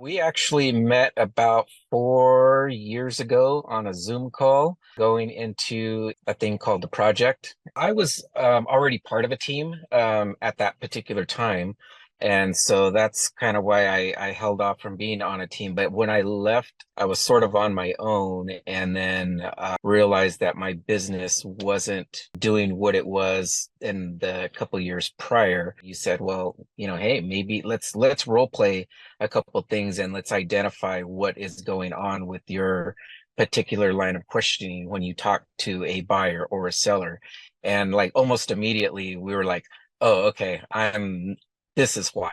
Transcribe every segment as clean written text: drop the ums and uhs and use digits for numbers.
We actually met about 4 years ago on a Zoom call going into a thing called the project. I was already part of a team at that particular time. And so that's kind of why I held off from being on a team. But when I left, I was sort of on my own and then realized that my business wasn't doing what it was in the couple years prior. You said, well, hey, maybe let's role play a couple things and let's identify what is going on with your particular line of questioning when you talk to a buyer or a seller. And like almost immediately we were like, oh, okay, this is why.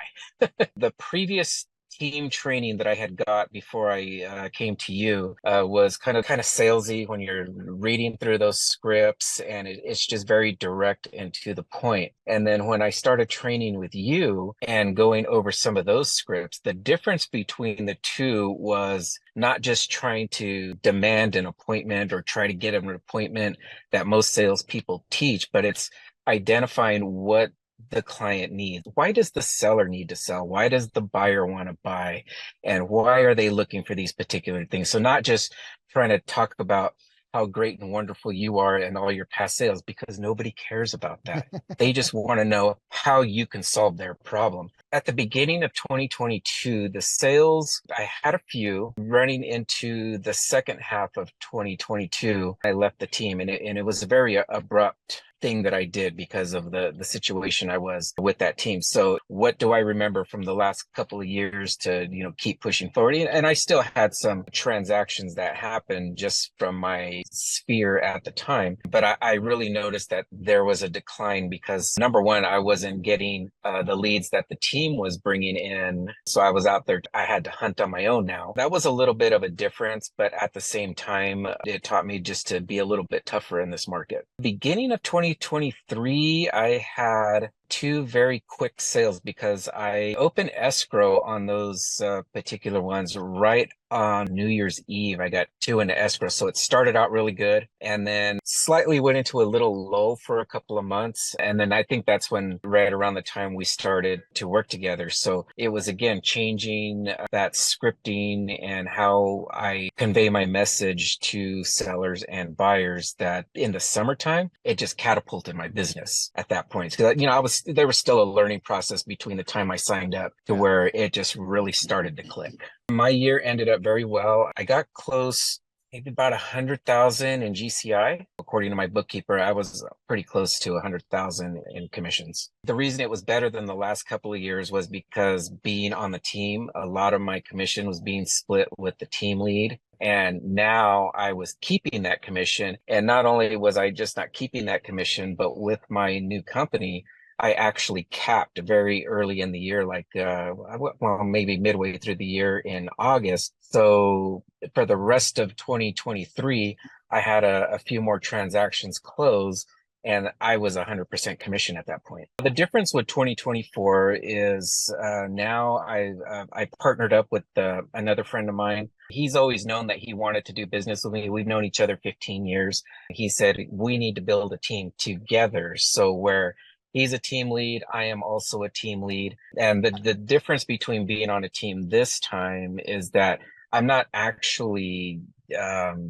The previous team training that I had got before I came to you was kind of salesy when you're reading through those scripts, and it's just very direct and to the point. And then when I started training with you and going over some of those scripts, the difference between the two was not just trying to demand an appointment or try to get an appointment that most salespeople teach, but it's identifying what the client needs. Why does the seller need to sell? Why does the buyer want to buy? And why are they looking for these particular things? So not just trying to talk about how great and wonderful you are and all your past sales, because nobody cares about that. They just want to know how you can solve their problem. At the beginning of 2022, the sales, I had a few. Running into the second half of 2022, I left the team, and it was a very abrupt thing that I did because of the situation I was with that team. So what do I remember from the last couple of years to, keep pushing forward? And I still had some transactions that happened just from my sphere at the time, but I really noticed that there was a decline because number one, I wasn't getting the leads that the team was bringing in. So I was out there, I had to hunt on my own now. That was a little bit of a difference, but at the same time, it taught me just to be a little bit tougher in this market. Beginning of 2023, I had two very quick sales because I opened escrow on those particular ones right on New Year's Eve. I got two into escrow. So it started out really good and then slightly went into a little lull for a couple of months. And then I think that's when right around the time we started to work together. So it was again changing that scripting and how I convey my message to sellers and buyers that in the summertime, it just catapulted my business at that point. Because, there was still a learning process between the time I signed up to Yeah. where it just really started to click. My year ended up very well. I got close, maybe about 100,000 in GCI. According to my bookkeeper, I was pretty close to 100,000 in commissions. The reason it was better than the last couple of years was because being on the team, a lot of my commission was being split with the team lead. And now I was keeping that commission. And not only was I just not keeping that commission, but with my new company, I actually capped very early in the year, like, well, maybe midway through the year in August. So for the rest of 2023, I had a few more transactions close and I was 100% commission at that point. The difference with 2024 is now I partnered up with another friend of mine. He's always known that he wanted to do business with me. We've known each other 15 years. He said, we need to build a team together. So where he's a team lead, I am also a team lead. And the difference between being on a team this time is that I'm not actually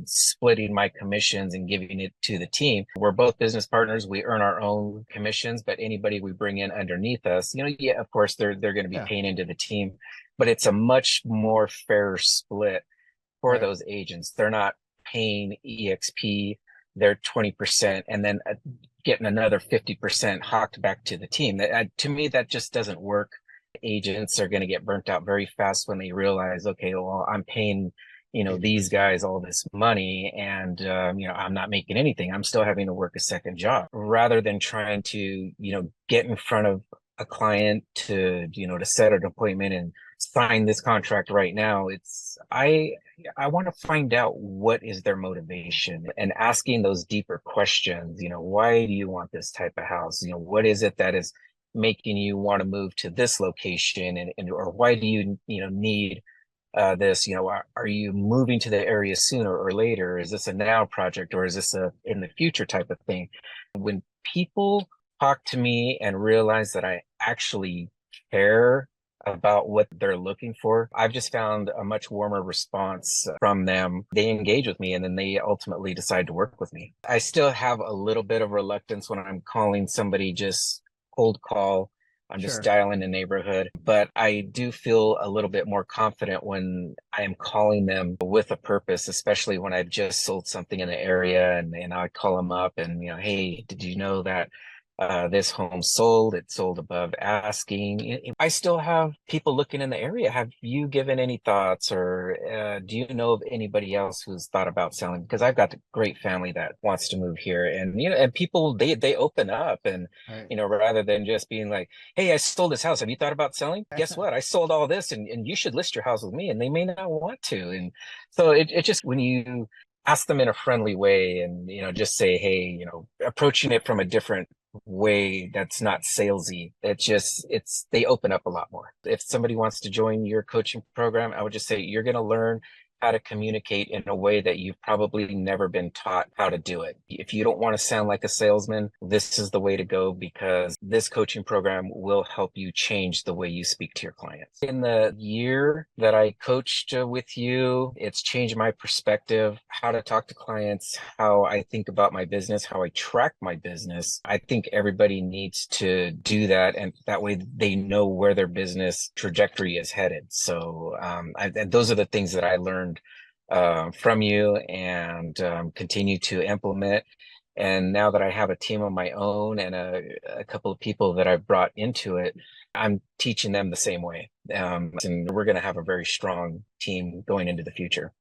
splitting my commissions and giving it to the team. We're both business partners. We earn our own commissions, but anybody we bring in underneath us, yeah, of course they're going to be Yeah. paying into the team, but it's a much more fair split for Right. those agents. They're not paying EXP their 20% and then getting another 50% hawked back to the team. To me, that just doesn't work. Agents are going to get burnt out very fast when they realize, okay, well, I'm paying, these guys all this money and, I'm not making anything. I'm still having to work a second job rather than trying to, get in front of a client to set an appointment and sign this contract right now. I want to find out what is their motivation and asking those deeper questions. Why do you want this type of house? What is it that is making you want to move to this location and or why do you need this? Are you moving to the area sooner or later? Is this a now project or is this a in the future type of thing? When people talk to me and realize that I actually care about what they're looking for, I've just found a much warmer response from them. They engage with me and then they ultimately decide to work with me. I still have a little bit of reluctance when I'm calling somebody just cold call. I'm just Sure. dialing the neighborhood, but I do feel a little bit more confident when I am calling them with a purpose, especially when I've just sold something in the area and I call them up and, hey, did you know that this home sold? It sold above asking. I still have people looking in the area. Have you given any thoughts, or do you know of anybody else who's thought about selling? Because I've got a great family that wants to move here, and and people they open up, and Right. rather than just being like, "Hey, I sold this house. Have you thought about selling? Guess what? I sold all this, and you should list your house with me." And they may not want to, and so it just when you ask them in a friendly way and just say, hey, approaching it from a different way that's not salesy. It's they open up a lot more. If somebody wants to join your coaching program, I would just say you're going to learn how to communicate in a way that you've probably never been taught how to do it. If you don't want to sound like a salesman, this is the way to go, because this coaching program will help you change the way you speak to your clients. In the year that I coached with you, it's changed my perspective, how to talk to clients, how I think about my business, how I track my business. I think everybody needs to do that, and that way they know where their business trajectory is headed. So and those are the things that I learned from you and continue to implement. And now that I have a team of my own and a couple of people that I've brought into it, I'm teaching them the same way. And we're going to have a very strong team going into the future.